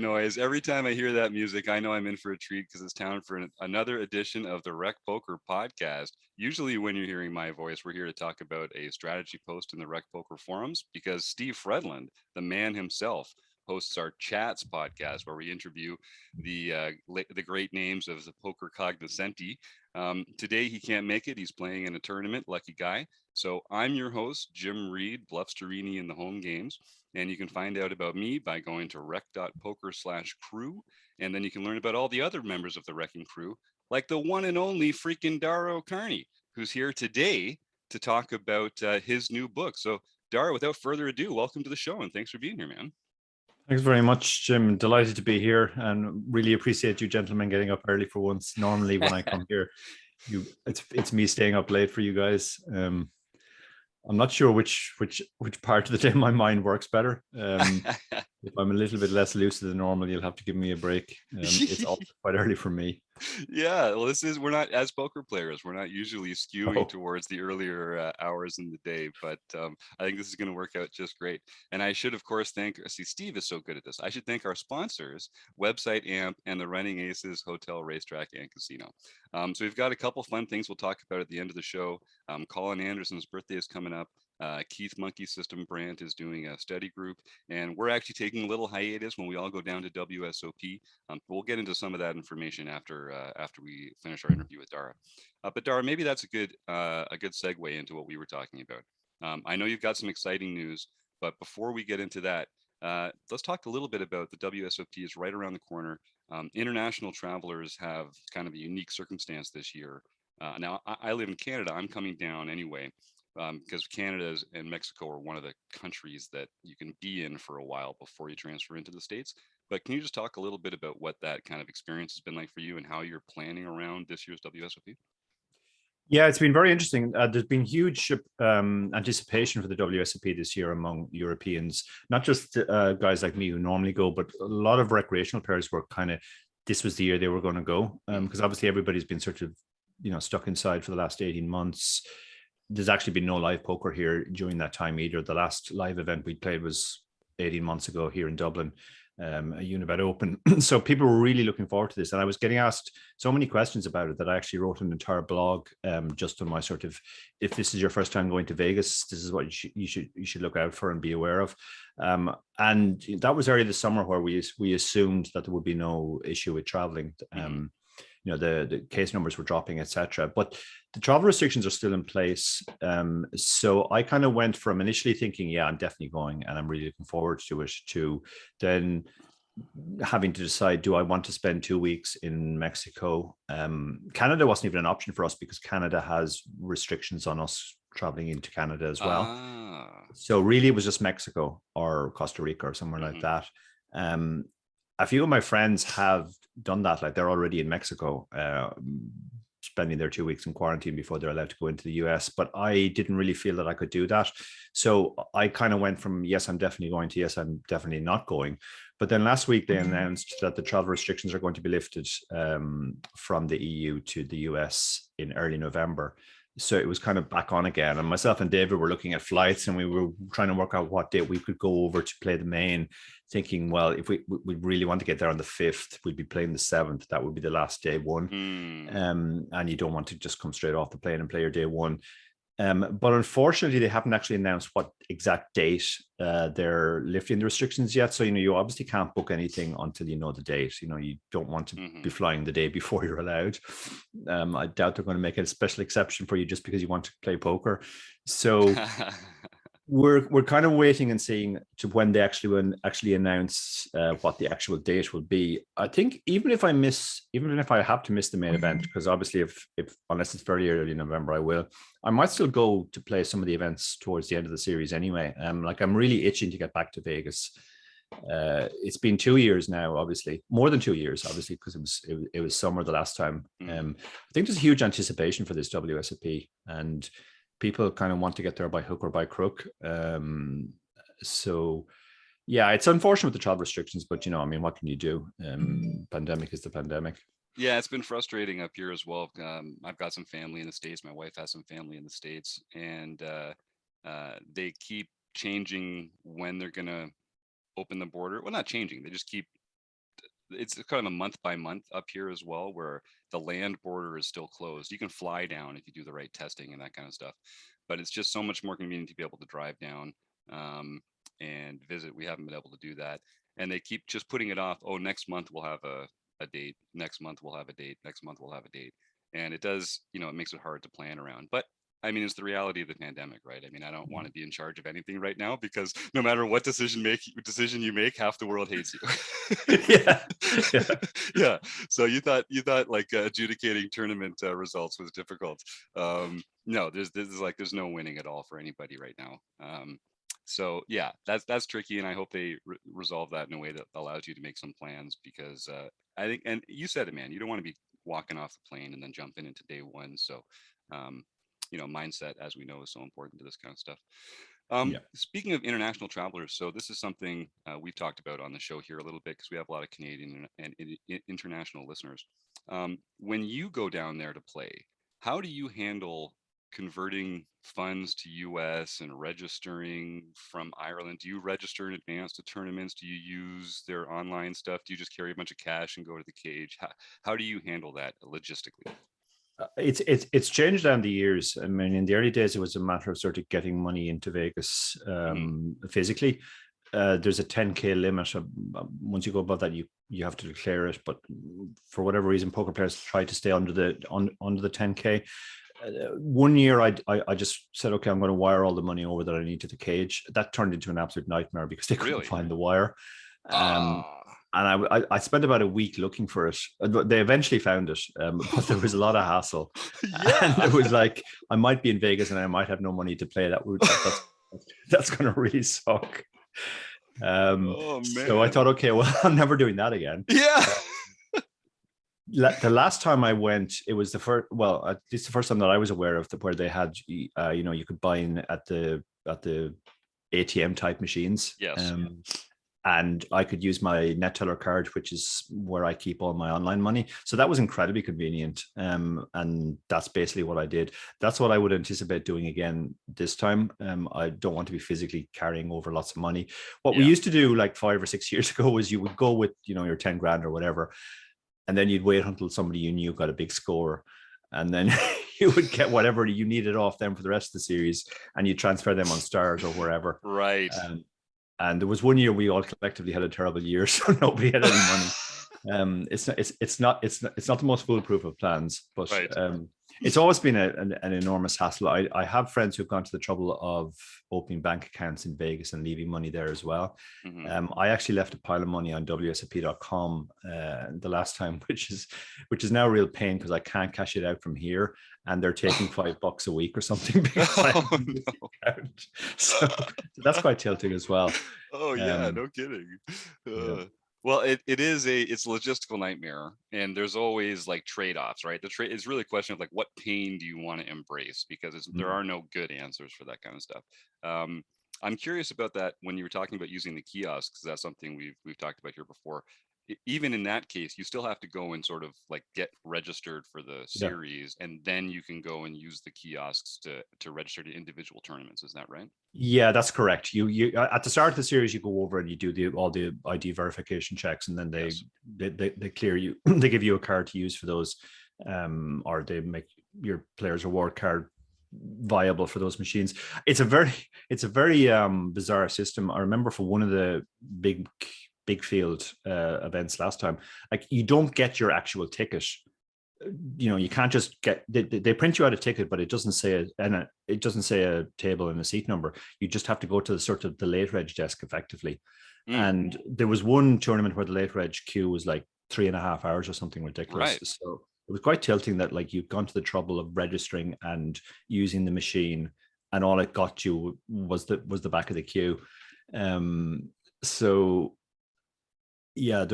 noise. Every time I hear that music, I know I'm in for a treat because it's time for another edition of the Rec Poker podcast. Usually, when you're hearing my voice, we're here to talk about a strategy post in the Rec Poker forums because Steve Fredland, the man himself, hosts our Chats podcast, where we interview the great names of the poker cognoscenti. Today, he can't make it. He's playing in a tournament. Lucky guy. So I'm your host, Jim Reed, Bluffsterini in the home games. And you can find out about me by going to rec.poker/crew. And then you can learn about all the other members of the Wrecking Crew, like the one and only freaking Dara O'Kearney, who's here today to talk about his new book. So, Dara, without further ado, welcome to the show and thanks for being here, man. Thanks very much, Jim. Delighted to be here and really appreciate you gentlemen getting up early for once. Normally when I come here, it's me staying up late for you guys. I'm not sure which part of the day my mind works better. If I'm a little bit less lucid than normal, you'll have to give me a break. It's also quite early for me. Yeah, well, we're not, as poker players, we're not usually skewing towards the earlier hours in the day, but I think this is going to work out just great. And I should, of course, Steve is so good at this. I should thank our sponsors, Website Amp and the Running Aces Hotel, Racetrack, and Casino. So we've got a couple fun things we'll talk about at the end of the show. Colin Anderson's birthday is coming up. Keith Monkey System Brand is doing a study group, and we're actually taking a little hiatus when we all go down to WSOP. We'll get into some of that information after we finish our interview with Dara. But Dara, maybe that's a good segue into what we were talking about. I know you've got some exciting news, but before we get into that, let's talk a little bit about the WSOP is right around the corner. International travelers have kind of a unique circumstance this year. Now, I live in Canada. I'm coming down anyway. Because Canada and Mexico are one of the countries that you can be in for a while before you transfer into the States. But can you just talk a little bit about what that kind of experience has been like for you and how you're planning around this year's WSOP? Yeah, it's been very interesting. There's been huge anticipation for the WSOP this year among Europeans, not just guys like me who normally go, but a lot of recreational players were this was the year they were going to go. Because obviously everybody's been sort of, stuck inside for the last 18 months. There's actually been no live poker here during that time either. The last live event we played was 18 months ago here in Dublin, a Unibet Open. So people were really looking forward to this. And I was getting asked so many questions about it that I actually wrote an entire blog just on my sort of, if this is your first time going to Vegas, this is what you should look out for and be aware of. And that was early this summer where we assumed that there would be no issue with traveling. The case numbers were dropping, etc. But the travel restrictions are still in place. So I kind of went from initially thinking, yeah, I'm definitely going and I'm really looking forward to it, to then having to decide, do I want to spend 2 weeks in Mexico? Canada wasn't even an option for us because Canada has restrictions on us traveling into Canada as well. So really it was just Mexico or Costa Rica or somewhere like that. A few of my friends have done that, like they're already in Mexico, spending their 2 weeks in quarantine before they're allowed to go into the US. But I didn't really feel that I could do that. So I kind of went from, yes, I'm definitely going, to yes, I'm definitely not going. But then last week they announced that the travel restrictions are going to be lifted from the EU to the US in early November. So it was kind of back on again. And myself and David were looking at flights and we were trying to work out what date we could go over to play the main, thinking, well, if we really want to get there on the 5th, we'd be playing the 7th. That would be the last day one. And you don't want to just come straight off the plane and play your day one. But unfortunately, they haven't actually announced what exact date they're lifting the restrictions yet. So, you obviously can't book anything until you know the date. You don't want to be flying the day before you're allowed. I doubt they're going to make a special exception for you just because you want to play poker. So we're kind of waiting and seeing to when they actually announce what the actual date will be. I think even if I have to miss the main event, because obviously if unless it's very early in November, I might still go to play some of the events towards the end of the series anyway. I'm really itching to get back to Vegas. It's been 2 years now, obviously more than 2 years, obviously, because it was summer the last time. I think there's huge anticipation for this WSOP and people kind of want to get there by hook or by crook. So yeah, it's unfortunate with the travel restrictions, but what can you do? Pandemic is the pandemic. Yeah, it's been frustrating up here as well. I've got some family in the States. My wife has some family in the States, and they keep changing when they're going to open the border. Well, not changing. They just keep it's kind of a month by month up here as well, where the land border is still closed. You can fly down if you do the right testing and that kind of stuff, but it's just so much more convenient to be able to drive down and visit. We haven't been able to do that, and they keep just putting it off. Oh, next month we'll have a date. Next month we'll have a date. Next month we'll have a date, and it does, it makes it hard to plan around. But I mean, it's the reality of the pandemic, right? I mean, I don't want to be in charge of anything right now, because no matter what decision you make, half the world hates you. Yeah. Yeah. Yeah. So you thought like adjudicating tournament results was difficult. No, there's no winning at all for anybody right now. So yeah, that's tricky, and I hope they resolve that in a way that allows you to make some plans, because I think, and you said it, man, you don't want to be walking off the plane and then jumping into day one. So mindset, as we know, is so important to this kind of stuff. Yeah. Speaking of international travelers, so this is something we've talked about on the show here a little bit, because we have a lot of Canadian and international listeners. When you go down there to play, how do you handle converting funds to US and registering from Ireland? Do you register in advance to tournaments? Do you use their online stuff? Do you just carry a bunch of cash and go to the cage? How do you handle that logistically? It's changed down the years. I mean, in the early days, it was a matter of sort of getting money into Vegas physically. There's a 10K limit. Once you go above that, you have to declare it. But for whatever reason, poker players try to stay under the 10K. One year, I just said, okay, I'm going to wire all the money over that I need to the cage. That turned into an absolute nightmare because they couldn't find the wire. And I spent about a week looking for it. They eventually found it, but there was a lot of hassle. Yeah. And it was like, I might be in Vegas and I might have no money to play that. That's going to really suck. Oh, man. So I thought, okay, well, I'm never doing that again. Yeah. The last time I went, it was the first, well, at least the first time that I was aware of where they had, you could buy in at the ATM type machines. Yes. And I could use my NetTeller card, which is where I keep all my online money. So that was incredibly convenient. And that's basically what I did. That's what I would anticipate doing again this time. I don't want to be physically carrying over lots of money. What we used to do like 5 or 6 years ago was you would go with, your 10 grand or whatever, and then you'd wait until somebody you knew got a big score. And then you would get whatever you needed off them for the rest of the series, and you transfer them on Stars or wherever. Right. And there was one year we all collectively had a terrible year, so nobody had any money. It's not the most foolproof of plans, but right. It's always been an enormous hassle. I have friends who've gone to the trouble of opening bank accounts in Vegas and leaving money there as well. Mm-hmm. I actually left a pile of money on WSOP.com the last time, which is now a real pain because I can't cash it out from here, and they're taking $5 a week or something because so that's quite tilting as well. Oh yeah, no kidding. Yeah. Well, it's a logistical nightmare, and there's always like trade-offs, right? It's really a question of like, what pain do you want to embrace? Because there are no good answers for that kind of stuff. I'm curious about that when you were talking about using the kiosks. That's something we've talked about here before. Even in that case, you still have to go and sort of like get registered for the series, and then you can go and use the kiosks to register to individual tournaments. Is that right? Yeah, that's correct. You at the start of the series, you go over and you do all the ID verification checks, and then they clear you. They give you a card to use for those, or they make your player's reward card viable for those machines. It's a very bizarre system. I remember for one of the big field events last time, like you don't get your actual ticket. You can't just get they print you out a ticket, but it doesn't say a table and a seat number. You just have to go to the sort of the late reg desk effectively. And there was one tournament where the late reg queue was like 3.5 hours or something ridiculous. Right. So it was quite tilting that like you've gone to the trouble of registering and using the machine, and all it got you was the back of the queue. So yeah,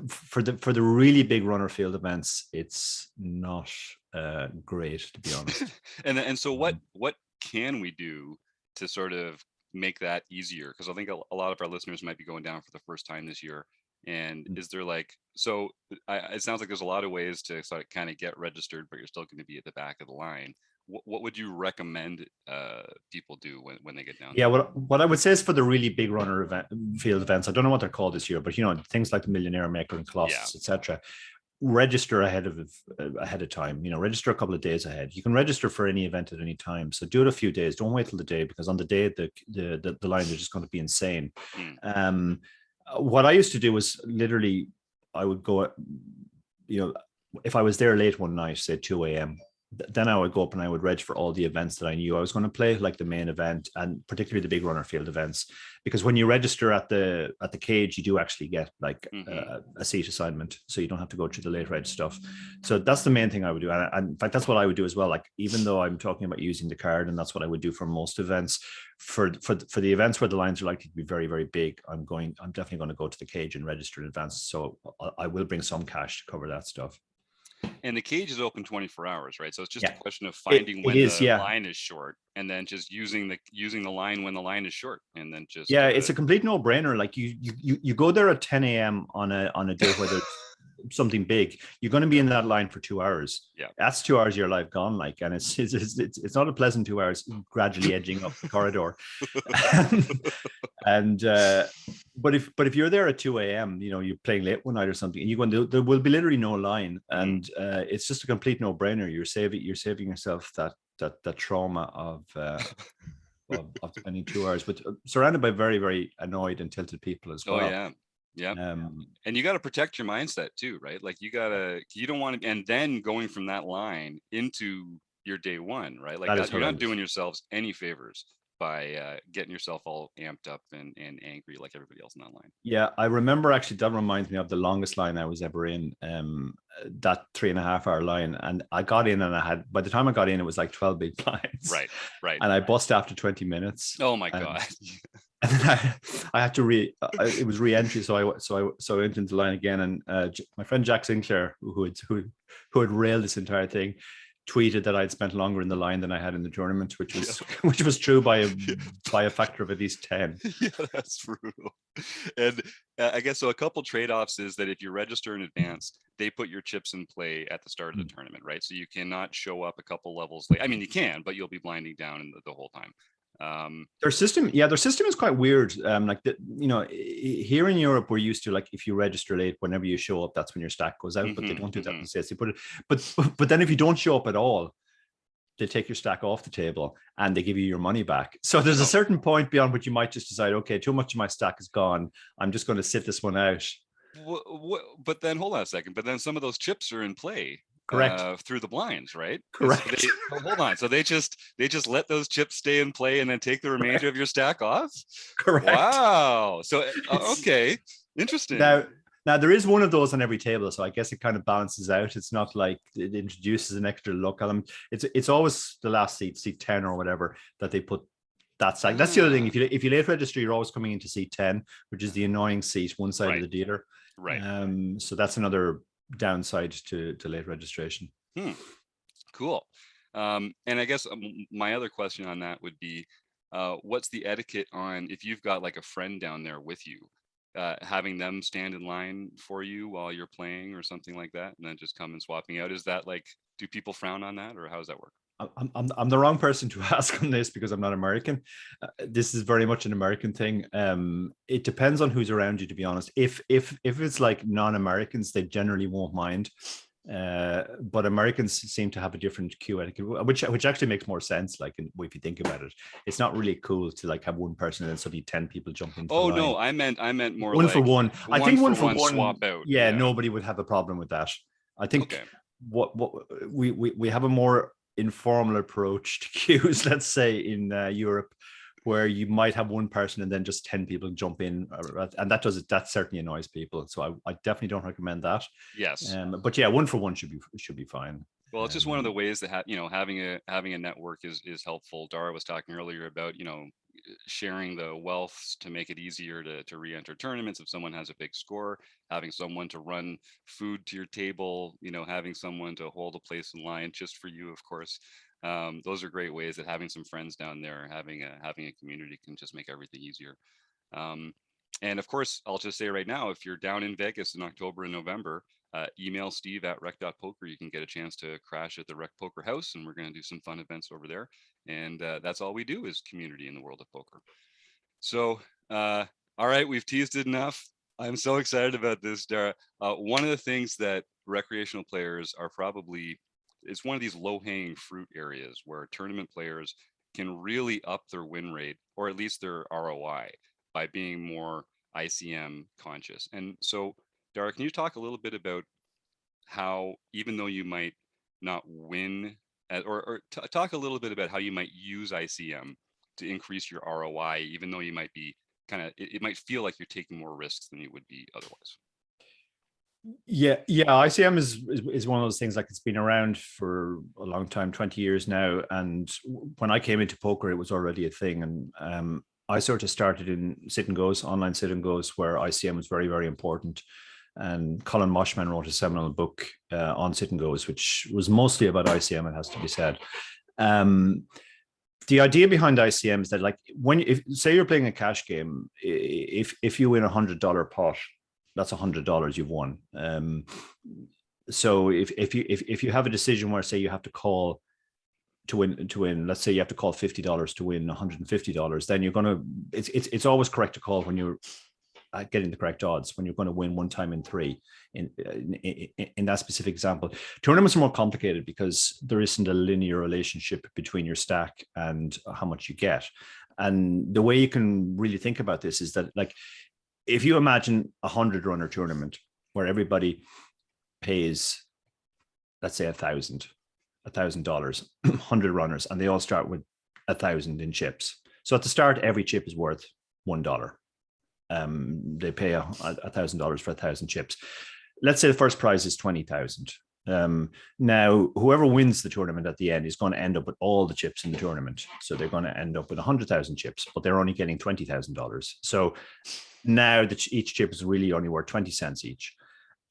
for the really big runner field events, it's not great, to be honest. and so what can we do to sort of make that easier? Because I think a lot of our listeners might be going down for the first time this year, And is there like, so it sounds like there's a lot of ways to sort of kind of get registered, but you're still going to be at the back of the line. What would you recommend people do when they get down Yeah, there? what I would say is for the really big runner event field events, I don't know what they're called this year, but things like the Millionaire Maker and Yeah. Colossus, etc. Register ahead of time. Register a couple of days ahead. You can register for any event at any time, so do it a few days. Don't wait till the day, because on the day the lines are just going to be insane. Mm. What I used to do was literally I would go, if I was there late one night, say 2 a.m., then I would go up and I would reg for all the events that I knew I was going to play, like the main event and particularly the big runner field events. Because when you register at the cage, you do actually get like a seat assignment, so you don't have to go through the late reg stuff. So that's the main thing I would do, and in fact, that's what I would do as well. Like, even though I'm talking about using the card, and that's what I would do for most events, for the events where the lines are likely to be very, very big, I'm definitely going to go to the cage and register in advance. So I will bring some cash to cover that stuff. And the cage is open 24 hours, right? So it's just a Yeah, question of it, finding it when is. the Yeah, line is short, and then just using the line when the line is short, and then just yeah, it's a complete no-brainer. Like, you go there at 10 a.m. on a day where there's something big, you're going to be in that line for 2 hours. yeah. That's 2 hours of your life gone. Like, and it's not a pleasant 2 hours gradually edging up the corridor. And but if you're there at 2 a.m., you're playing late one night or something, and there will be literally no line, and it's just a complete no-brainer. You're saving yourself that trauma of spending 2 hours, but surrounded by very, very annoyed and tilted people as Oh well. yeah. Yeah. Um, And you got to protect your mindset too, right? Like you don't want to, and then going from that line into your day one, right? Like that is that, you're not horrendous. doing yourselves any favors by getting yourself all amped up and angry like everybody else in that line. Yeah, I remember, actually, that reminds me of the longest line I was ever in, that 3.5 hour line. And I got in, and by the time I got in, it was like 12 big blinds. Right. Right. And I bust after 20 minutes. Oh my And, God. and then I had to it was re-entry. So I went into the line again. And my friend Jack Sinclair, who had railed this entire thing, tweeted that I'd spent longer in the line than I had in the tournament, which was which was true by a factor of at least 10. Yeah, that's brutal. And I guess so. A couple trade-offs is that if you register in advance, they put your chips in play at the start of the tournament, right? So you cannot show up a couple levels late. I mean, you can, but you'll be blinding down the whole time. Their system is quite weird. Here in Europe, we're used to, like, if you register late, whenever you show up, that's when your stack goes out. But they don't do that in the States. They put it, but then if you don't show up at all, they take your stack off the table and they give you your money back. So there's a certain point beyond which you might just decide, okay, too much of my stack is gone, I'm just going to sit this one out. But then hold on a second. But then some of those chips are in play Correct. through the blinds, right? Correct. So hold on. So they just let those chips stay in play and then take the remainder of your stack off. Correct. Wow. So okay, interesting. Now there is one of those on every table, so I guess it kind of balances out. It's not like it introduces an extra look at them. It's always the last seat 10 or whatever, that they put that stack. That's the other thing. If you late register, you're always coming into seat 10, which is the annoying seat one side of the dealer. Right. So that's another downside to late registration. Cool. And I guess my other question on that would be, what's the etiquette on if you've got like a friend down there with you, having them stand in line for you while you're playing or something like that, and then just come and swapping out? Is that like, do people frown on that, or how does that work? I'm the wrong person to ask on this because I'm not American. This is very much an American thing. It depends on who's around you, to be honest. If it's like non-Americans, they generally won't mind. But Americans seem to have a different queue etiquette, which actually makes more sense. Like, if you think about it, it's not really cool to like have one person and then suddenly 10 people jump into. Oh no, I meant more one like for one. I think one for one swap out. Yeah, nobody would have a problem with that. I think what we have a more informal approach to queues, let's say in Europe, where you might have one person and then just 10 people jump in, and that certainly annoys people. So I definitely don't recommend that. Yes. But yeah, one for one should be fine. Well, it's just one of the ways that having a network is helpful. Dara was talking earlier about sharing the wealth to make it easier to re-enter tournaments if someone has a big score, having someone to run food to your table, having someone to hold a place in line just for you, of course. Those are great ways that having some friends down there, having a community can just make everything easier. And of course, I'll just say right now, if you're down in Vegas in October and November, email Steve at rec.poker. You can get a chance to crash at the Rec Poker House, and we're going to do some fun events over there. And that's all we do is community in the world of poker. So, all right, we've teased it enough. I'm so excited about this, Dara. One of the things that recreational players are probably, it's one of these low-hanging fruit areas where tournament players can really up their win rate, or at least their ROI, by being more ICM conscious. And so, Dara, can you talk a little bit about how, even though you might not win, or talk a little bit about how you might use ICM to increase your ROI, even though you might be it might feel like you're taking more risks than you would be otherwise. Yeah, ICM is one of those things, like, it's been around for a long time, 20 years now. And when I came into poker, it was already a thing. And I sort of started in sit and goes, online sit and goes, where ICM was very, very important. And Colin Moshman wrote a seminal book on sit and goes, which was mostly about ICM, it has to be said. The idea behind ICM is that, like, if say you're playing a cash game, if you win $100 pot, that's $100 you've won. So if you have a decision where, say, you have to call to win, let's say you have to call $50 to win $150, then you're gonna, it's always correct to call when you're getting the correct odds, when you're going to win one time in three. In that specific example, tournaments are more complicated because there isn't a linear relationship between your stack and how much you get. And the way you can really think about this is that, like, if you imagine a 100-runner tournament where everybody pays, let's say, $1,000, 100 runners, and they all start with 1,000 in chips. So at the start, every chip is worth $1. They pay $1,000 for 1,000 chips. Let's say the first prize is 20,000. Now, whoever wins the tournament at the end is going to end up with all the chips in the tournament. So they're going to end up with 100,000 chips, but they're only getting $20,000. So now each chip is really only worth 20 cents each.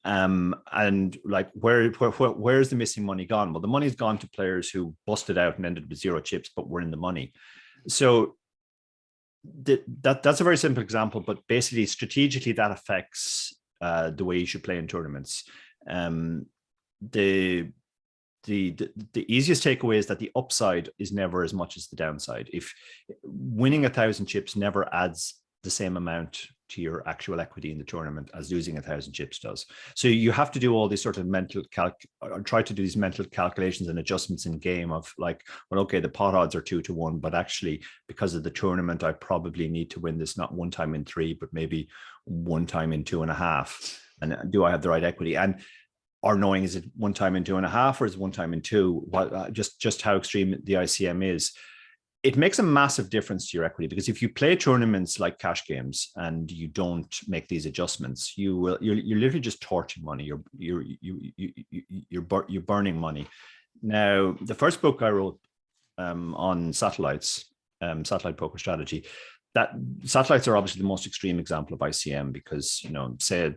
And, like, where's the missing money gone? Well, the money's gone to players who busted out and ended with 0 chips, but were in the money. So that's a very simple example, but basically, strategically, that affects the way you should play in tournaments. The easiest takeaway is that the upside is never as much as the downside. If winning 1,000 chips never adds the same amount to your actual equity in the tournament as losing 1,000 chips does. So you have to do all these sort of try to do these mental calculations and adjustments in game of, like, well, okay, the pot odds are 2-1, but actually, because of the tournament, I probably need to win this not one time in 3, but maybe one time in 2.5. And do I have the right equity? And or knowing, is it one time in 2.5 or is it one time in 2? Just how extreme the ICM is. It makes a massive difference to your equity, because if you play tournaments like cash games and you don't make these adjustments, you're literally just torching money. You're burning money. Now, the first book I wrote on satellites, satellite poker strategy, that satellites are obviously the most extreme example of ICM, because, say a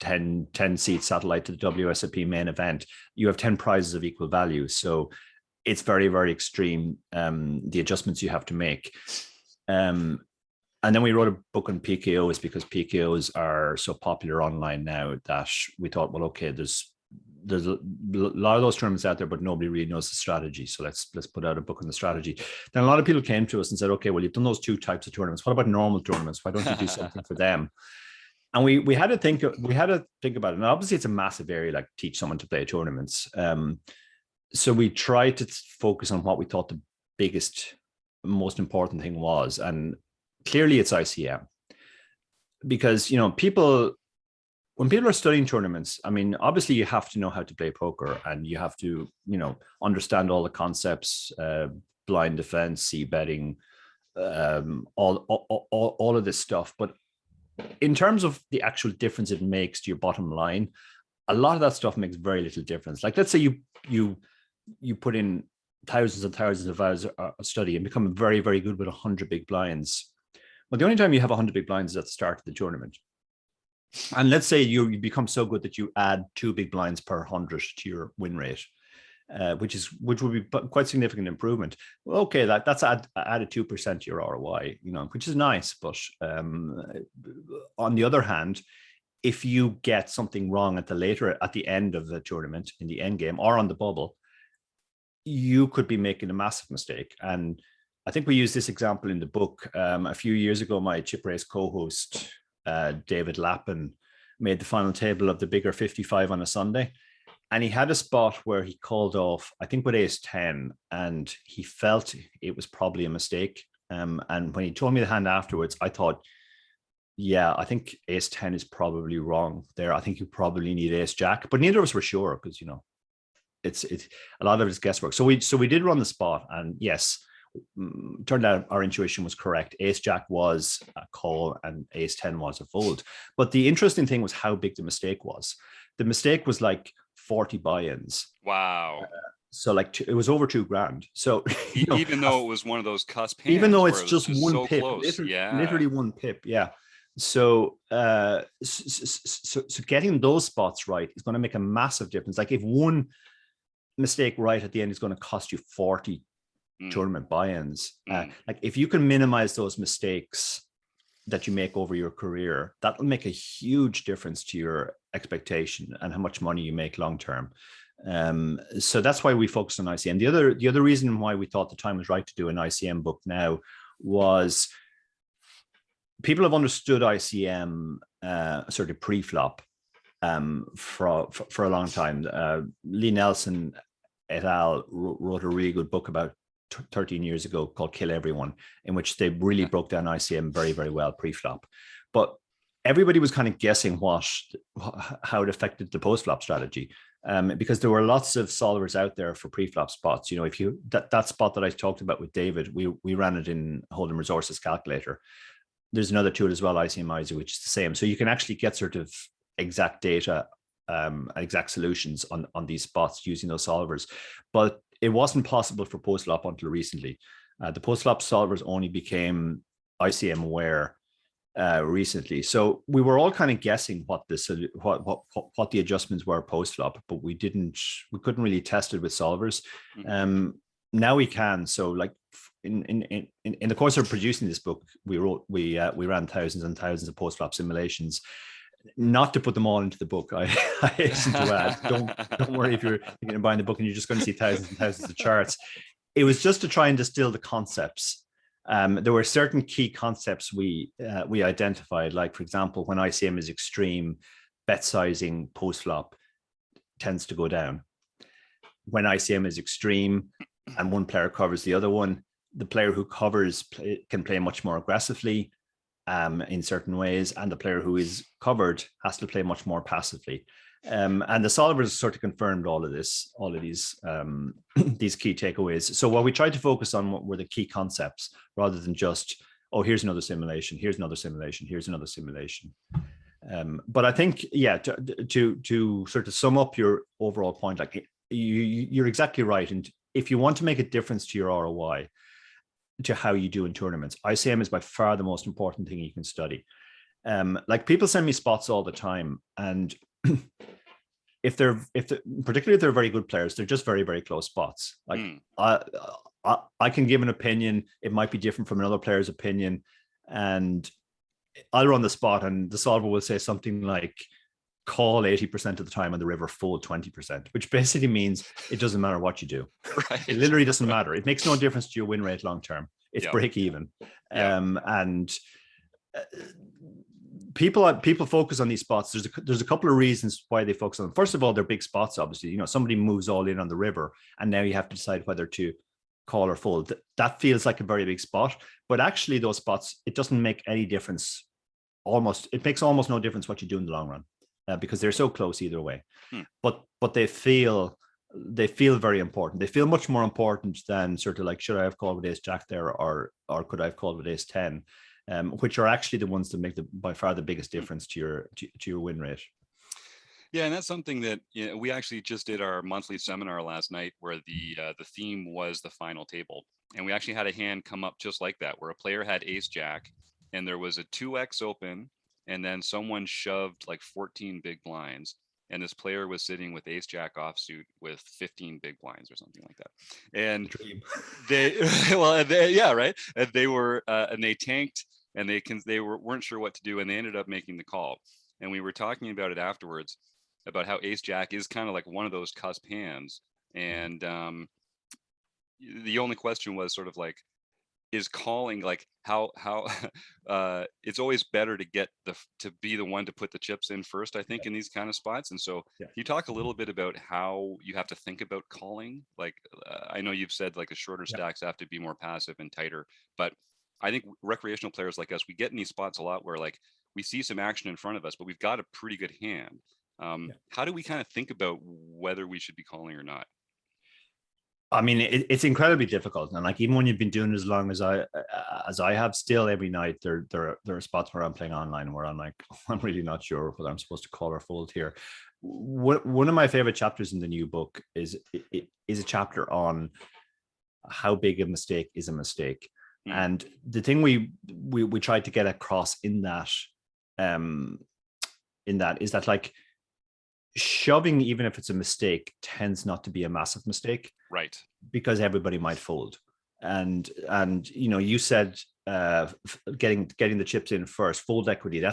10 seat satellite to the WSOP main event, you have 10 prizes of equal value. So it's very, very extreme, the adjustments you have to make. And then we wrote a book on PKOs, because PKOs are so popular online now that we thought, well, okay, there's a lot of those tournaments out there, but nobody really knows the strategy. So let's put out a book on the strategy. Then a lot of people came to us and said, okay, well, you've done those 2 types of tournaments. What about normal tournaments? Why don't you do something for them? And we had to think about it. And obviously, it's a massive area, like, teach someone to play tournaments. So we tried to focus on what we thought the biggest, most important thing was. And clearly it's ICM. Because, when people are studying tournaments, I mean, obviously you have to know how to play poker, and you have to, understand all the concepts, blind defense, c-betting, all of this stuff. But in terms of the actual difference it makes to your bottom line, a lot of that stuff makes very little difference. Like, let's say you put in thousands and thousands of hours of study and become very, very good with 100 big blinds. Well, the only time you have 100 big blinds is at the start of the tournament. And let's say you become so good that you add 2 big blinds per 100 to your win rate. which would be quite significant improvement. Well, okay, that's added 2% to your ROI, which is nice. But on the other hand, if you get something wrong at the end of the tournament, in the end game or on the bubble, you could be making a massive mistake. And I think we used this example in the book. A few years ago, my chip race co-host, David Lappin, made the final table of the bigger 55 on a Sunday. And he had a spot where he called off, I think with ace 10, and he felt it was probably a mistake. And when he told me the hand afterwards, I thought, yeah, I think ace 10 is probably wrong there. I think you probably need ace jack, but neither of us were sure because, it's a lot of it's guesswork. So we did run the spot, and yes, turned out our intuition was correct. Ace jack was a call and ace 10 was a fold. But the interesting thing was how big the mistake was. The mistake was like 40 buy-ins. Wow. So like it was over $2,000. So even though it was one of those cusp hands, even though it's it just one so pip, close. literally one pip. Yeah. So getting those spots right is going to make a massive difference. Like if one mistake right at the end is going to cost you 40 tournament buy-ins. Like if you can minimize those mistakes that you make over your career, that will make a huge difference to your expectation and how much money you make long term. So that's why we focus on ICM. The other reason why we thought the time was right to do an ICM book now was people have understood ICM sort of pre-flop for a long time. Lee Nelson et al. Wrote a really good book about 13 years ago called Kill Everyone, in which they really broke down ICM very, very well pre-flop. But everybody was kind of guessing how it affected the post-flop strategy, because there were lots of solvers out there for pre-flop spots. If you that spot that I talked about with David, we ran it in Hold'em Resources Calculator. There's another tool as well, ICMizer, which is the same. So you can actually get sort of exact data, exact solutions on these spots using those solvers. But it wasn't possible for post-flop until recently. The post-flop solvers only became ICM aware recently. So we were all kind of guessing what the adjustments were post-flop, but we couldn't really test it with solvers. Now we can. So like in the course of producing this book, we ran thousands and thousands of post-flop simulations. Not to put them all into the book, I hasten to add. Don't worry if you're thinking of buying the book and you're just going to see thousands and thousands of charts. It was just to try and distill the concepts. There were certain key concepts we identified, like for example, when ICM is extreme, bet sizing post flop tends to go down. When ICM is extreme and one player covers the other one, the player who covers can play much more aggressively in certain ways, and the player who is covered has to play much more passively. And the solvers sort of confirmed all of these these key takeaways. So what we tried to focus on were the key concepts, rather than just, oh, here's another simulation, here's another simulation, here's another simulation. But I think, yeah, to sort of sum up your overall point, like you're exactly right. And if you want to make a difference to your ROI, to how you do in tournaments, ICM is by far the most important thing you can study. Like people send me spots all the time, and particularly if they're very good players, they're just very, very close spots. Like I can give an opinion, it might be different from another player's opinion, and I'll run the spot and the solver will say something like call 80% of the time on the river, fold 20%, which basically means it doesn't matter what you do. Right. It literally doesn't matter. It makes no difference to your win rate long term. It's break even. And people focus on these spots. There's a couple of reasons why they focus on them. First of all, they're big spots, obviously. Somebody moves all in on the river, and now you have to decide whether to call or fold. That feels like a very big spot, but actually those spots, it doesn't make any difference. It makes almost no difference what you do in the long run. Because they're so close either way, but they feel very important. They feel much more important than sort of like, should I have called with ace jack there, or could I have called with ace 10, which are actually the ones that make by far the biggest difference to your win rate. Yeah, and that's something that we actually just did our monthly seminar last night, where the theme was the final table, and we actually had a hand come up just like that, where a player had ace jack, and there was a 2x open. And then someone shoved like 14 big blinds. and this player was sitting with ace jack offsuit with 15 big blinds or something like that. And Dream. they, well, yeah, right. And they were, and they tanked, and weren't sure what to do, and they ended up making the call. And we were talking about it afterwards, about how ace jack is kind of like one of those cusp hands. And the only question was sort of like, is calling, like how it's always better to get to be the one to put the chips in first, I think, in these kind of spots. And so you talk a little bit about how you have to think about calling, like I know you've said like the shorter stacks have to be more passive and tighter, but I think recreational players like us, we get in these spots a lot where like we see some action in front of us, but we've got a pretty good hand. How do we kind of think about whether we should be calling or not? I mean, it's incredibly difficult, and like even when you've been doing it as long as I have, still every night there are spots where I'm playing online where I'm like, I'm really not sure whether I'm supposed to call or fold here. One of my favorite chapters in the new book is a chapter on how big a mistake is a mistake, and the thing we tried to get across in that is that like shoving, even if it's a mistake, tends not to be a massive mistake, right? Because everybody might fold. And you know, you said getting the chips in first, fold equity.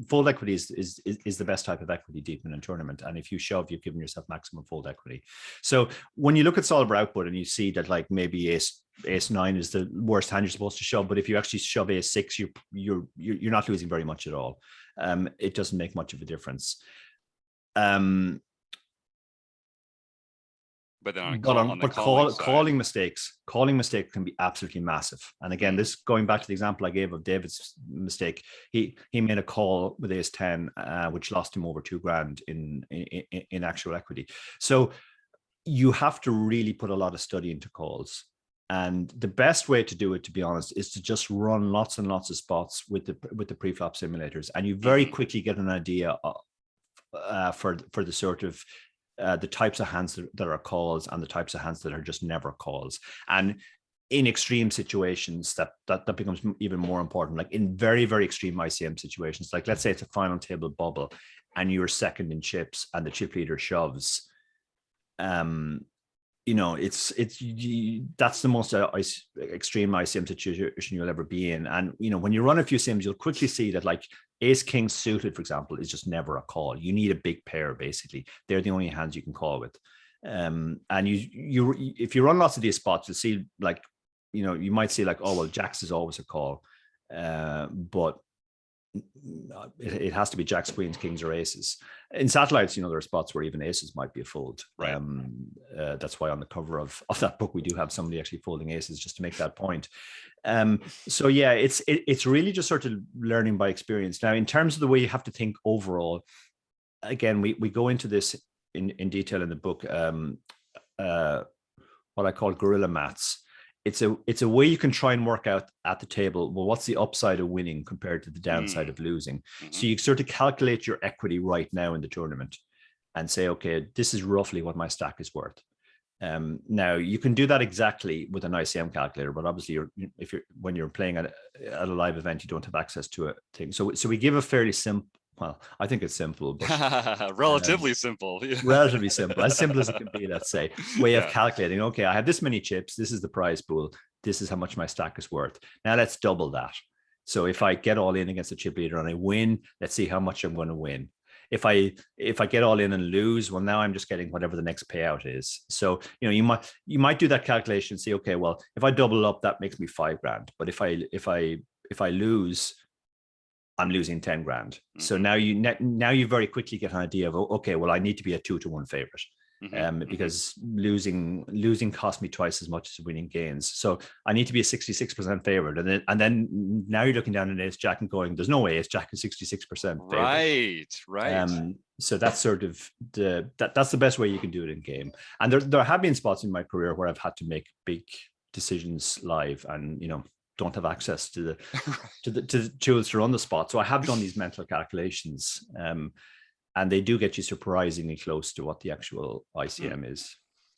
Fold equity is the best type of equity deep in a tournament. And if you shove, you've given yourself maximum fold equity. So when you look at solver output and you see that like maybe ace nine is the worst hand you're supposed to shove, but if you actually shove ace six, you're not losing very much at all. It doesn't make much of a difference. But then calling mistakes can be absolutely massive. And again, this going back to the example I gave of David's mistake, he made a call with ace 10, which lost him over $2,000 in actual equity. So you have to really put a lot of study into calls. And the best way to do it, to be honest, is to just run lots and lots of spots with the preflop simulators, and you very quickly get an idea for the sort of the types of hands that are calls and the types of hands that are just never calls. And in extreme situations, that becomes even more important. Like in very, very extreme ICM situations, like let's say it's a final table bubble and you're second in chips and the chip leader shoves. You know, that's the most extreme ICM situation you'll ever be in. And, you know, when you run a few sims, you'll quickly see that like ace king suited, for example, is just never a call. You need a big pair, basically. They're the only hands you can call with. And you if you run lots of these spots, you'll see like, you know, you might see like, oh, well, jacks is always a call. But it has to be jacks, queens, kings, or aces. In satellites, you know, there are spots where even aces might be a fold. Right. That's why on the cover of that book we do have somebody actually folding aces, just to make that point. So yeah, it's really just sort of learning by experience. Now, in terms of the way you have to think overall, again, we go into this in detail in the book. What I call guerrilla maths. It's a way you can try and work out at the table, well, what's the upside of winning compared to the downside of losing? So you sort of calculate your equity right now in the tournament and say, okay, this is roughly what my stack is worth. Now you can do that exactly with an ICM calculator, but obviously when you're playing at a live event, you don't have access to a thing. So we give a fairly simple, well, I think it's simple, but relatively simple. Relatively simple, as simple as it can be, let's say, way of calculating. Okay, I have this many chips. This is the prize pool. This is how much my stack is worth. Now let's double that. So if I get all in against the chip leader and I win, let's see how much I'm going to win. If I get all in and lose, well, now I'm just getting whatever the next payout is. So, you know, you might do that calculation and say, okay, well, if I double up, that makes me $5,000. But if I lose, I'm losing 10 grand. So now you very quickly get an idea of, okay, well, I need to be a 2-to-1 favorite. Because losing cost me twice as much as winning gains. So I need to be a 66% favorite. And then now you're looking down at ace jack and going, there's no way ace jack is 66% favorite. Right. So that's sort of that's the best way you can do it in game. And there have been spots in my career where I've had to make big decisions live, and, you know, don't have access to the tools to run the spot. So I have done these mental calculations, and they do get you surprisingly close to what the actual ICM is.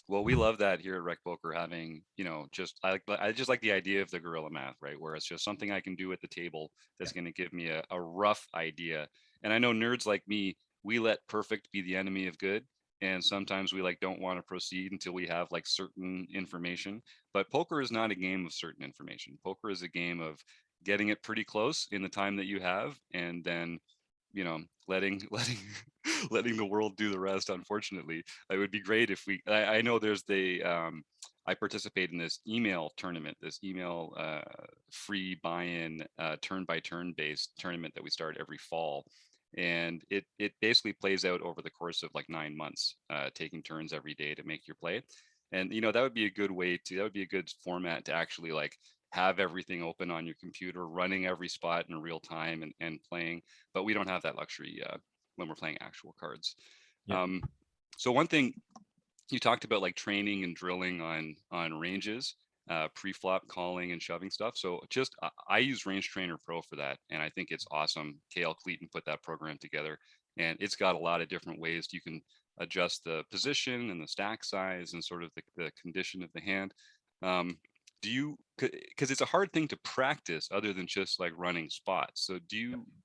Well, we love that here at Rec Poker, having, you know, I just like the idea of the guerrilla math, right? Where it's just something I can do at the table that's going to give me a rough idea. And I know nerds like me, we let perfect be the enemy of good. And sometimes we like don't want to proceed until we have like certain information. But poker is not a game of certain information. Poker is a game of getting it pretty close in the time that you have, and then, you know, letting the world do the rest. Unfortunately, it would be great if I know there's the I participate in this email tournament, this email free buy-in turn by turn based tournament that we start every fall. And it basically plays out over the course of like 9 months, taking turns every day to make your play. And you know, that would be a good way to, that would be a good format to actually like have everything open on your computer, running every spot in real time, and playing. But we don't have that luxury when we're playing actual cards. Yeah. Um, so one thing you talked about, like training and drilling on ranges, pre-flop calling and shoving stuff. So just I use Range Trainer Pro for that, and I think it's awesome. KL Cleaton put that program together, and it's got a lot of different ways you can adjust the position and the stack size and sort of the condition of the hand. Um, do you, because it's a hard thing to practice other than just like running spots. So do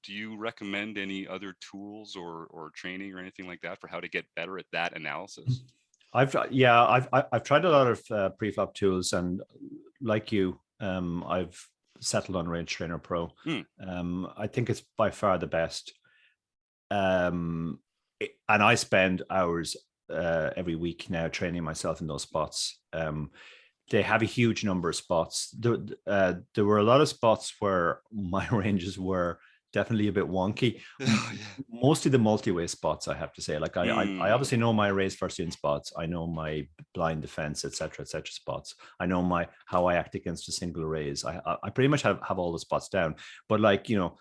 you recommend any other tools or training or anything like that for how to get better at that analysis? I've tried a lot of preflop tools, and like you, I've settled on Range Trainer Pro. Hmm. I think it's by far the best. And I spend hours every week now training myself in those spots. They have a huge number of spots. There were a lot of spots where my ranges were definitely a bit wonky. Oh, yeah. Mostly the multi-way spots, I have to say. Like I Mm. obviously know my raise first in spots. I know my blind defense, etc., spots. I know my how I act against a single raise. I pretty much have all the spots down. But like, you know,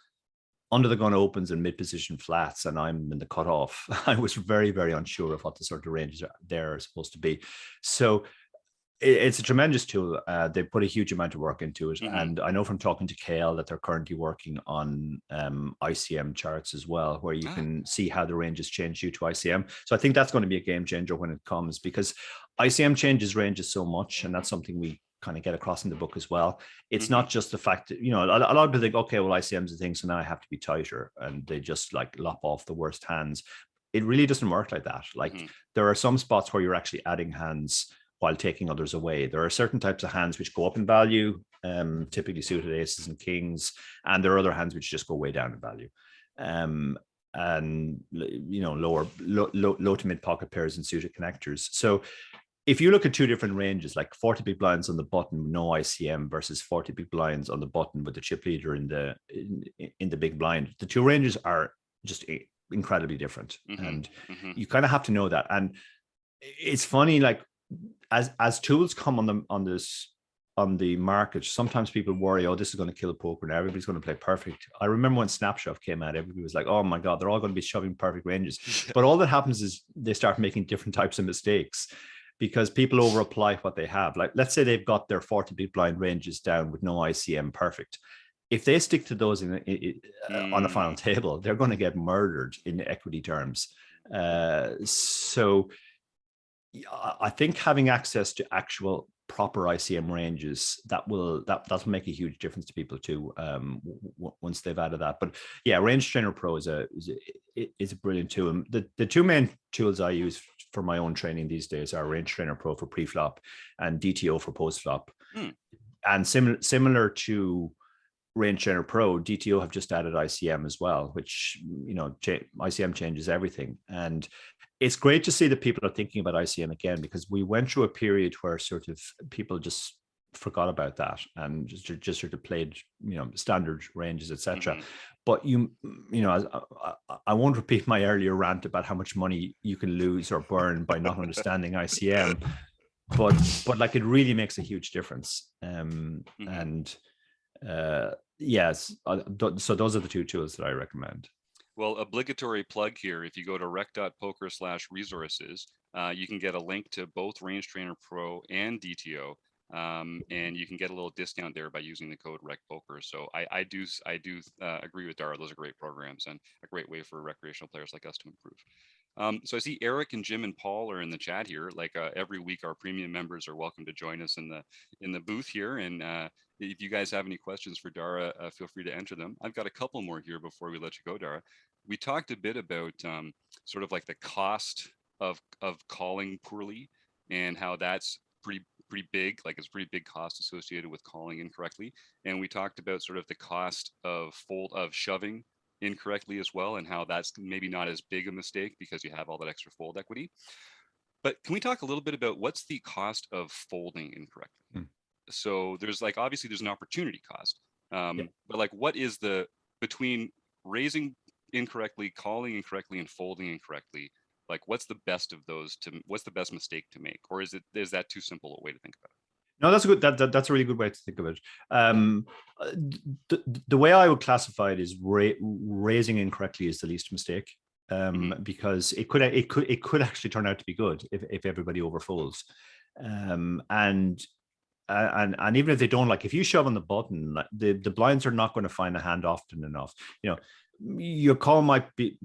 under the gun opens and mid position flats, and I'm in the cutoff. I was very, very unsure of what the sort of ranges are supposed to be. So it's a tremendous tool. They put a huge amount of work into it. Mm-hmm. And I know from talking to KL that they're currently working on ICM charts as well, where you can see how the ranges change due to ICM. So I think that's going to be a game changer when it comes, because ICM changes ranges so much. And that's something we kind of get across in the book as well. It's Mm-hmm. not just the fact that, you know, a lot of people think, okay, well, ICM's a thing, so now I have to be tighter. And they just like lop off the worst hands. It really doesn't work like that. Like Mm-hmm. there are some spots where you're actually adding hands while taking others away. There are certain types of hands which go up in value, typically suited aces and kings, and there are other hands which just go way down in value. And you know, low to mid pocket pairs and suited connectors. So if you look at two different ranges, like 40 big blinds on the button, no ICM, versus 40 big blinds on the button with the chip leader in the big blind, the two ranges are just incredibly different. Mm-hmm. And Mm-hmm. you kind of have to know that. And it's funny, like as tools come on the market, sometimes people worry, oh, this is going to kill poker now, everybody's going to play perfect. I remember when Snapshot came out, everybody was like, oh my god, they're all going to be shoving perfect ranges. Yeah. But all that happens is they start making different types of mistakes, because people over apply what they have. Like, let's say they've got their 40 big blind ranges down with no ICM perfect. If they stick to those on a final table, they're going to get murdered in equity terms. So I think having access to actual proper ICM ranges, that'll make a huge difference to people too, once they've added that. But yeah, Range Trainer Pro is a brilliant tool. And the two main tools I use for my own training these days are Range Trainer Pro for pre-flop and DTO for post-flop. And similar to Range Trainer Pro, DTO have just added ICM as well, which, you know, ICM changes everything. And it's great to see that people are thinking about ICM again, because we went through a period where sort of people just forgot about that and just sort of played, you know, standard ranges, etc. But you know, I won't repeat my earlier rant about how much money you can lose or burn by not understanding ICM, but like, it really makes a huge difference. And yes, so those are the two tools that I recommend. Well, obligatory plug here. If you go to rec.poker/resources, you can get a link to both Range Trainer Pro and DTO. And you can get a little discount there by using the code RecPoker. So I do agree with Dara. Those are great programs and a great way for recreational players like us to improve. So I see Eric and Jim and Paul are in the chat here. Like every week, our premium members are welcome to join us in the booth here. And if you guys have any questions for Dara, feel free to enter them. I've got a couple more here before we let you go, Dara. we talked a bit about sort of like the cost of calling poorly and how that's pretty big. Like it's pretty big cost associated with calling incorrectly. And we talked about sort of the cost of shoving incorrectly as well, and how that's maybe not as big a mistake because you have all that extra fold equity. But can we talk a little bit about what's the cost of folding incorrectly? Mm. So there's like, obviously there's an opportunity cost, Yeah. but like what is the between raising incorrectly, calling incorrectly, and folding incorrectly? Like what's the best of those what's the best mistake to make? Or is that too simple a way to think about No, that's a good. That's a really good way to think of it. Uh, the way I would classify it is raising incorrectly is the least mistake, it? because it could actually turn out to be good if everybody overfolds, and even if they don't, like if you shove on the button, like the blinds are not going to find a hand often enough. You know, your call might be,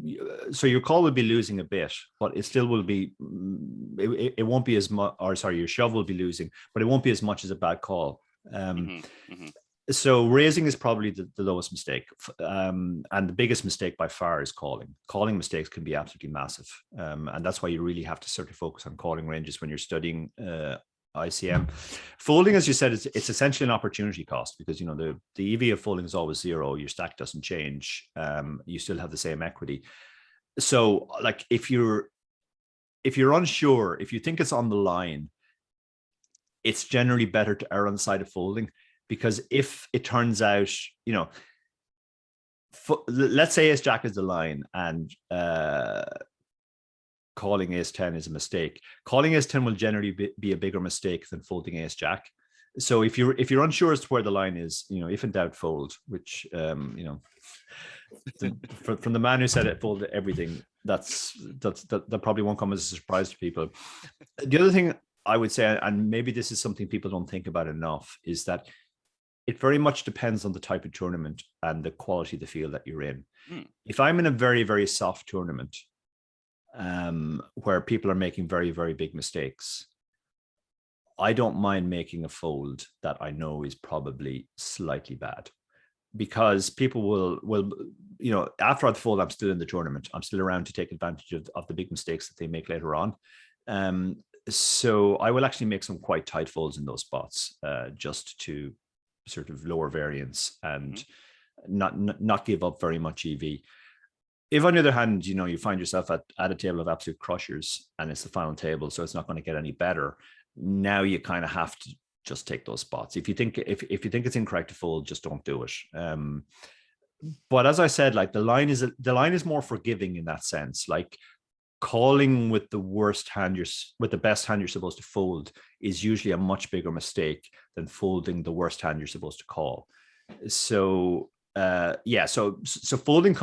so your call will be losing a bit, but it still will be, it won't be as much, or sorry, your shove will be losing, but it won't be as much as a bad call. Mm-hmm. Mm-hmm. So raising is probably the lowest mistake, and the biggest mistake by far is calling. Calling mistakes can be absolutely massive, and that's why you really have to sort of focus on calling ranges when you're studying ICM. Folding, as you said, it's essentially an opportunity cost, because you know the EV of folding is always zero. Your stack doesn't change. You still have the same equity. So, like if you're unsure, if you think it's on the line, it's generally better to err on the side of folding, because if it turns out, you know, let's say ace jack is the line and calling ace 10 is a mistake. Calling ace 10 will generally be a bigger mistake than folding ace jack. So if you're unsure as to where the line is, you know, if in doubt, fold. Which you know, from the man who said it, fold everything. That probably won't come as a surprise to people. The other thing I would say, and maybe this is something people don't think about enough, is that it very much depends on the type of tournament and the quality of the field that you're in. If I'm in a very, very soft tournament, where people are making very, very big mistakes, I don't mind making a fold that I know is probably slightly bad, because people will you know, after I fold, I'm still in the tournament. I'm still around to take advantage of the big mistakes that they make later on. So I will actually make some quite tight folds in those spots, just to sort of lower variance and not give up very much EV. If on the other hand, you know, you find yourself at a table of absolute crushers and it's the final table, so it's not going to get any better, now you kind of have to just take those spots. If you think it's incorrect to fold, just don't do it. But as I said, like the line is more forgiving in that sense. Like calling with the with the best hand you're supposed to fold is usually a much bigger mistake than folding the worst hand you're supposed to call. So so folding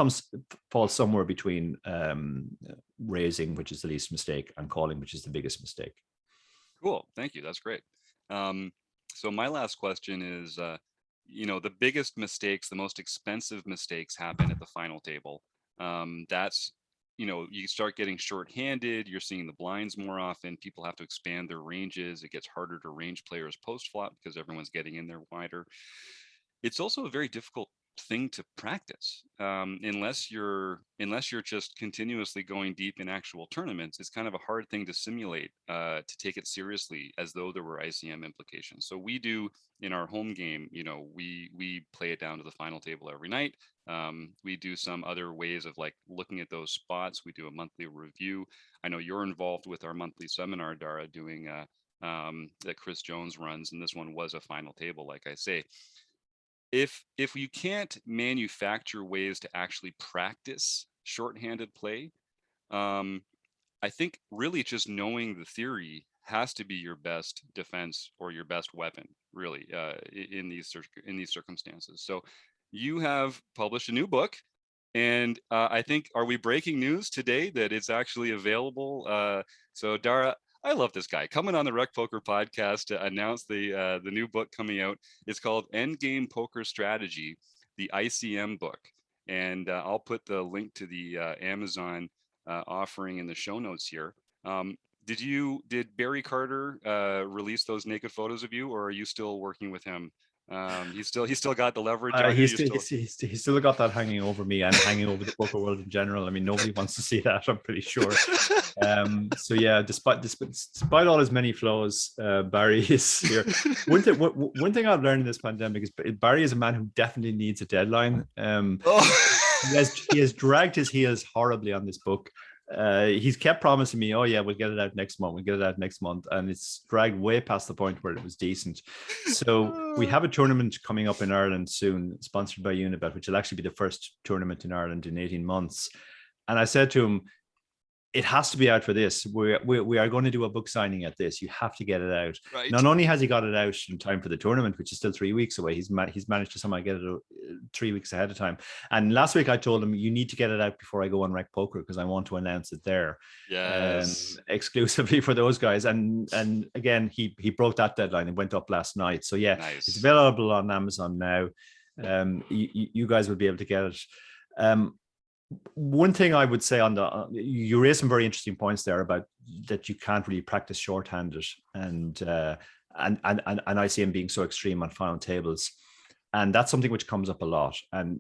falls somewhere between raising, which is the least mistake, and calling, which is the biggest mistake. Cool, thank you, that's great. So my last question is, you know, the biggest mistakes, the most expensive mistakes happen at the final table. That's, you know, you start getting short-handed, you're seeing the blinds more often, people have to expand their ranges, it gets harder to range players post-flop because everyone's getting in there wider. It's also a very difficult thing to practice, unless you're just continuously going deep in actual tournaments. It's kind of a hard thing to simulate, to take it seriously as though there were ICM implications. So we do in our home game, you know, we play it down to the final table every night. We do some other ways of like looking at those spots. We do a monthly review. I know you're involved with our monthly seminar, Dara, doing that Chris Jones runs, and this one was a final table, like I say. If you can't manufacture ways to actually practice shorthanded play, I think really just knowing the theory has to be your best defense or your best weapon, really, in these circumstances. So you have published a new book, and I think, are we breaking news today that it's actually available? So Dara, I love this guy coming on the Rec Poker podcast to announce the new book coming out. It's called Endgame Poker Strategy, the ICM book, and I'll put the link to the Amazon offering in the show notes here. Did Barry Carter release those naked photos of you, or are you still working with him? He's still got the leverage on you. He's still got that hanging over me and hanging over the poker world in general. I mean, nobody wants to see that, I'm pretty sure. So yeah, despite all his many flaws, Barry is here. One thing I've learned in this pandemic is Barry is a man who definitely needs a deadline. He has dragged his heels horribly on this book. He's kept promising me, oh yeah, we'll get it out next month, and it's dragged way past the point where it was decent. So we have a tournament coming up in Ireland soon, sponsored by Unibet, which will actually be the first tournament in Ireland in 18 months. And I said to him, it has to be out for this. We are going to do a book signing at this. You have to get it out. Right. Not only has he got it out in time for the tournament, which is still 3 weeks away, he's managed to somehow get it 3 weeks ahead of time. And last week I told him, you need to get it out before I go on Rec Poker, because I want to announce it there. Yes. Exclusively for those guys. And again, he broke that deadline. It went up last night. So yeah, nice. It's available on Amazon now. You guys will be able to get it. One thing I would say you raised some very interesting points there about that you can't really practice shorthanded and ICM being so extreme on final tables, and that's something which comes up a lot. And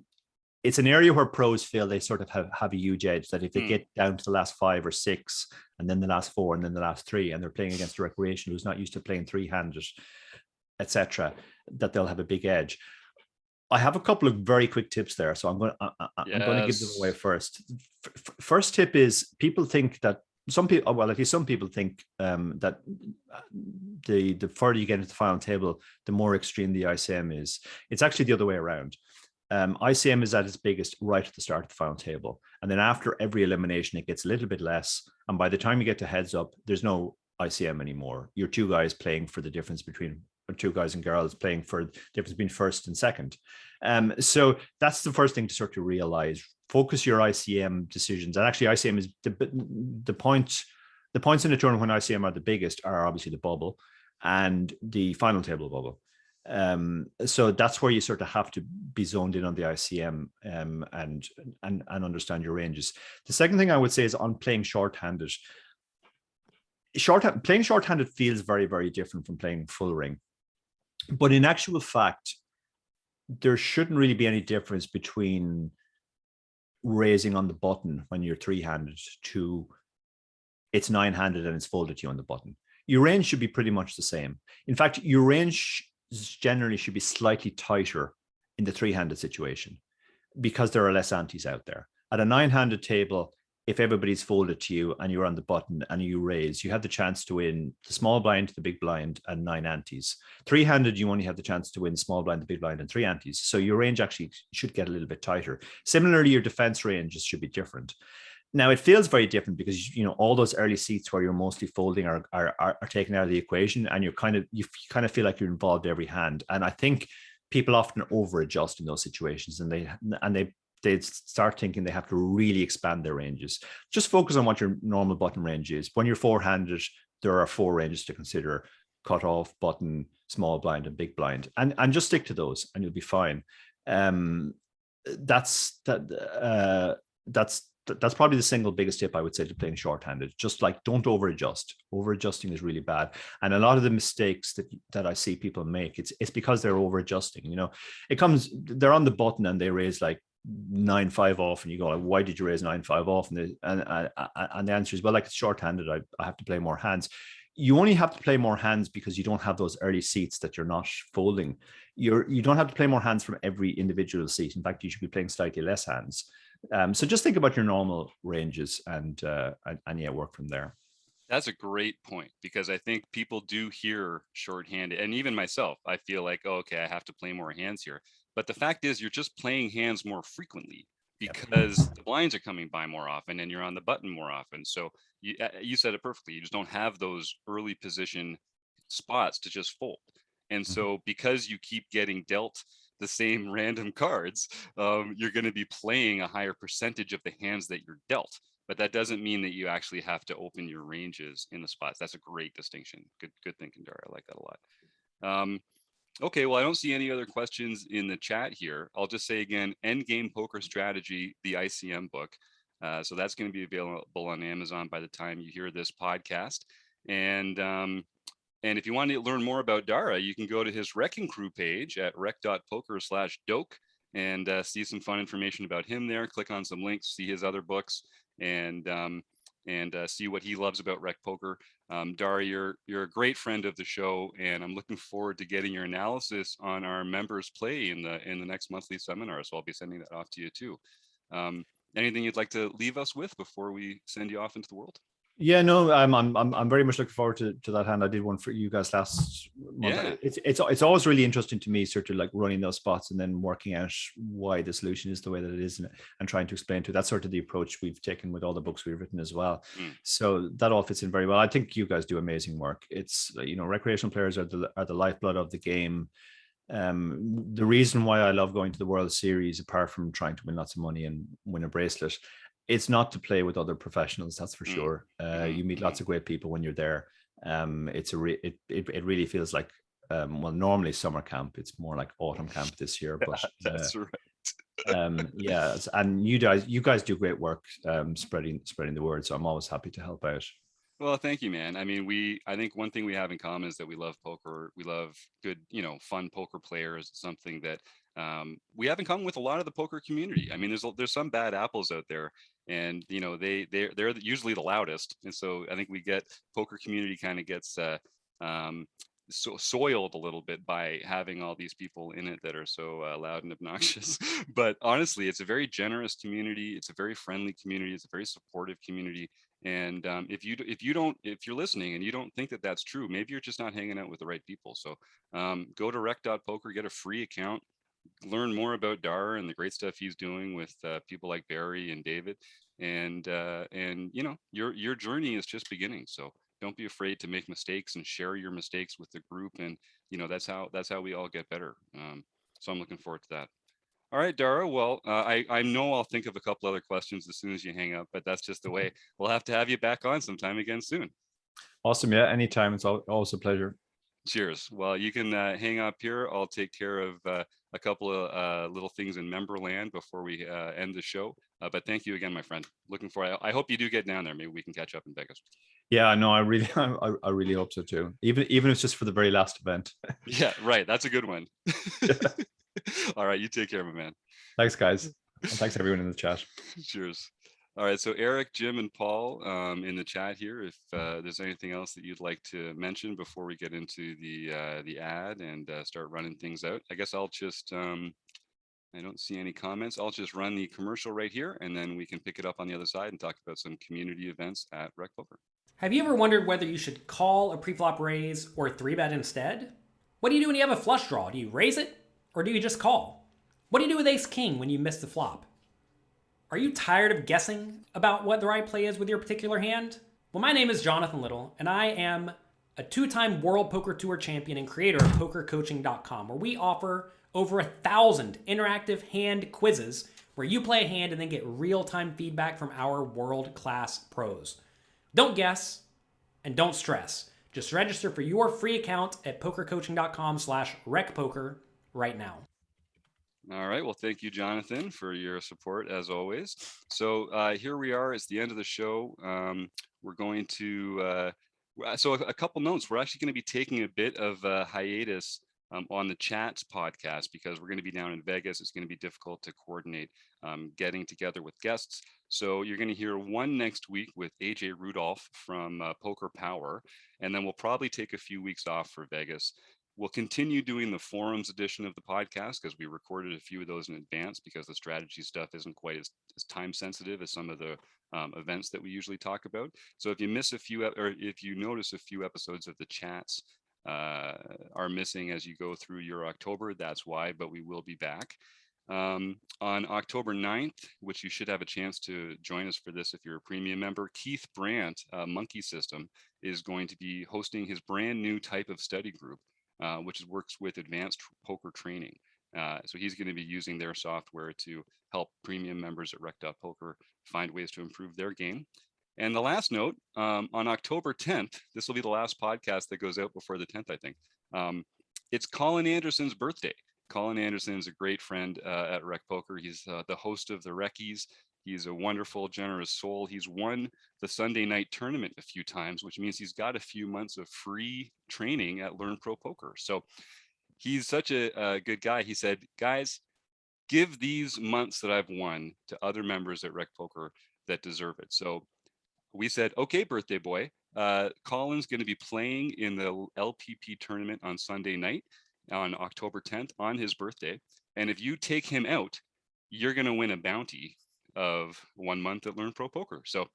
it's an area where pros feel they sort of have a huge edge, that if they get down to the last 5 or 6, and then the last 4, and then the last 3, and they're playing against a recreational who's not used to playing 3-handed, etc., that they'll have a big edge. I have a couple of very quick tips there, so I'm going to give them away first. First tip is, people think that at least some people think that the further you get into the final table, the more extreme the ICM is. It's actually the other way around. ICM is at its biggest right at the start of the final table, and then after every elimination, it gets a little bit less. And by the time you get to heads up, there's no ICM anymore. You're 2 guys playing for the difference between. 2 guys and girls playing for the difference between first and second. So that's the first thing to sort of realize. Focus your ICM decisions. And actually, ICM is the points in the tournament when ICM are the biggest are obviously the bubble and the final table bubble. So that's where you sort of have to be zoned in on the ICM and understand your ranges. The second thing I would say is on playing shorthanded. Playing shorthanded feels very, very different from playing full ring. But in actual fact, there shouldn't really be any difference between raising on the button when you're 3-handed to it's 9-handed and it's folded to you on the button. Your range should be pretty much the same. In fact, your range generally should be slightly tighter in the 3-handed situation because there are less antes out there. At a 9-handed table, if everybody's folded to you and you're on the button and you raise, you have the chance to win the small blind, the big blind, and 9 antes. 3-handed, you only have the chance to win small blind, the big blind, and 3 antes. So your range actually should get a little bit tighter. Similarly, your defense ranges should be different. Now, it feels very different because all those early seats where you're mostly folding are taken out of the equation, and you kind of feel like you're involved every hand. And I think people often over adjust in those situations, and they start thinking they have to really expand their ranges. Just focus on what your normal button range is. When you're 4-handed, there are 4 ranges to consider: cutoff, button, small blind, and big blind. And just stick to those and you'll be fine. That's probably the single biggest tip I would say to playing shorthanded. Just like, don't over adjust. Over adjusting is really bad. And a lot of the mistakes that I see people make, it's because they're over adjusting. They're on the button and they raise like 9-5 off, and you go, why did you raise 9-5 off? And the answer is, well, like, it's short-handed, I have to play more hands. You only have to play more hands because you don't have those early seats that you're not folding. You don't have to play more hands from every individual seat. In fact, you should be playing slightly less hands. So just think about your normal ranges and work from there. That's a great point, because I think people do hear shorthanded, and even myself, I feel like, oh, okay, I have to play more hands here. But the fact is, you're just playing hands more frequently because the blinds are coming by more often and you're on the button more often. So you said it perfectly. You just don't have those early position spots to just fold. And so because you keep getting dealt the same random cards, you're going to be playing a higher percentage of the hands that you're dealt. But that doesn't mean that you actually have to open your ranges in the spots. That's a great distinction. Good thinking, Dara. I like that a lot. Okay, well, I don't see any other questions in the chat here. I'll just say again, Endgame Poker Strategy, the ICM book. So that's going to be available on Amazon by the time you hear this podcast. And if you want to learn more about Dara, you can go to his Wrecking Crew page at rec.poker/doke and see some fun information about him there. Click on some links, see his other books, and see what he loves about Rec Poker. Dara, you're a great friend of the show, and I'm looking forward to getting your analysis on our members' play in the next monthly seminar. So I'll be sending that off to you too. Anything you'd like to leave us with before we send you off into the world? Yeah, no, I'm very much looking forward to that hand. I did one for you guys last month. Yeah. It's always really interesting to me, sort of like running those spots and then working out why the solution is the way that it is, and trying to explain to. That's sort of the approach we've taken with all the books we've written as well. So that all fits in very well. I think you guys do amazing work. It's, you know, recreational players are the lifeblood of the game. The reason why I love going to the World Series, apart from trying to win lots of money and win a bracelet, it's not to play with other professionals, that's for sure. You meet lots of great people when you're there. It's it really feels like, well, normally summer camp. It's more like autumn camp this year, but that's right. Yeah, and you guys do great work, spreading the word. So I'm always happy to help out. Well, thank you, man. I mean, I think one thing we have in common is that we love poker. We love good, fun poker players. It's something that we have in common with a lot of the poker community. I mean, there's some bad apples out there, and they're usually the loudest. And so I think poker community kind of gets soiled a little bit by having all these people in it that are so loud and obnoxious. But honestly, it's a very generous community. It's a very friendly community. It's a very supportive community. And if you're listening and you don't think that that's true, maybe you're just not hanging out with the right people. So go to rec.poker, get a free account, learn more about Dara and the great stuff he's doing with people like Barry and David. And your journey is just beginning. So don't be afraid to make mistakes and share your mistakes with the group. And that's how we all get better. So I'm looking forward to that. All right, Dara. Well, I know I'll think of a couple other questions as soon as you hang up, but that's just the way. We'll have to have you back on sometime again soon. Awesome. Yeah, anytime. It's always a pleasure. Cheers. Well, you can hang up here. I'll take care of a couple of little things in member land before we end the show. But thank you again, my friend. Looking forward. I hope you do get down there. Maybe we can catch up in Vegas. Yeah, no, I really hope so too. Even if it's just for the very last event. Yeah, right. That's a good one. All right, you take care, my man. Thanks, guys. And thanks everyone in the chat. Cheers. All right, so Eric, Jim, and Paul in the chat here. If there's anything else that you'd like to mention before we get into the ad and start running things out, I guess I'll just I don't see any comments. I'll just run the commercial right here, and then we can pick it up on the other side and talk about some community events at Rec Poker. Have you ever wondered whether you should call a preflop raise or 3-bet instead? What do you do when you have a flush draw? Do you raise it or do you just call? What do you do with ace-king when you miss the flop? Are you tired of guessing about what the right play is with your particular hand? Well, my name is Jonathan Little, and I am a 2-time World Poker Tour champion and creator of PokerCoaching.com, where we offer over 1,000 interactive hand quizzes where you play a hand and then get real-time feedback from our world-class pros. Don't guess and don't stress. Just register for your free account at PokerCoaching.com/recpoker right now. All right. Well, thank you, Jonathan, for your support as always. So here we are. It's the end of the show. We're going to, so a couple notes. We're actually going to be taking a bit of a hiatus on the Chats podcast because we're going to be down in Vegas. It's going to be difficult to coordinate getting together with guests. So you're going to hear one next week with AJ Rudolph from Poker Power, and then we'll probably take a few weeks off for Vegas. We'll continue doing the forums edition of the podcast because we recorded a few of those in advance because the strategy stuff isn't quite as time sensitive as some of the events that we usually talk about. So if you miss a few, or if you notice a few episodes of the chats are missing as you go through your October, that's why, but we will be back. On October 9th, which you should have a chance to join us for this if you're a premium member, Keith Brandt, Monkey System, is going to be hosting his brand new type of study group, which works with advanced poker training. So he's going to be using their software to help premium members at Rec.Poker find ways to improve their game. And the last note, on October 10th, this will be the last podcast that goes out before the 10th, I think. It's Colin Anderson's birthday. Colin Anderson is a great friend at Rec Poker. He's the host of the Reckies. He's a wonderful, generous soul. He's won the Sunday night tournament a few times, which means he's got a few months of free training at Learn Pro Poker. So he's such a good guy. He said, guys, give these months that I've won to other members at Rec Poker that deserve it. So we said, okay, birthday boy, Colin's going to be playing in the LPP tournament on Sunday night on October 10th on his birthday. And if you take him out, you're going to win a bounty of 1 month at Learn Pro Poker. So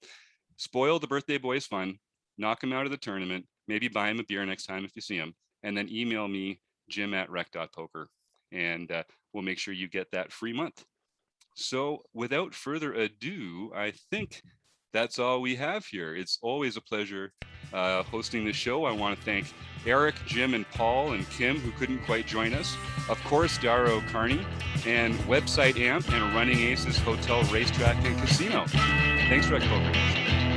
spoil the birthday boy's fun, knock him out of the tournament, maybe buy him a beer next time if you see him, and then email me, jim@rec.poker, and we'll make sure you get that free month. So without further ado, I think that's all we have here. It's always a pleasure hosting the show. I want to thank Eric, Jim, and Paul, and Kim, who couldn't quite join us. Of course, Dara O'Kearney, and Website Amp, and Running Aces Hotel, Racetrack, and Casino. Thanks, Rec Poker.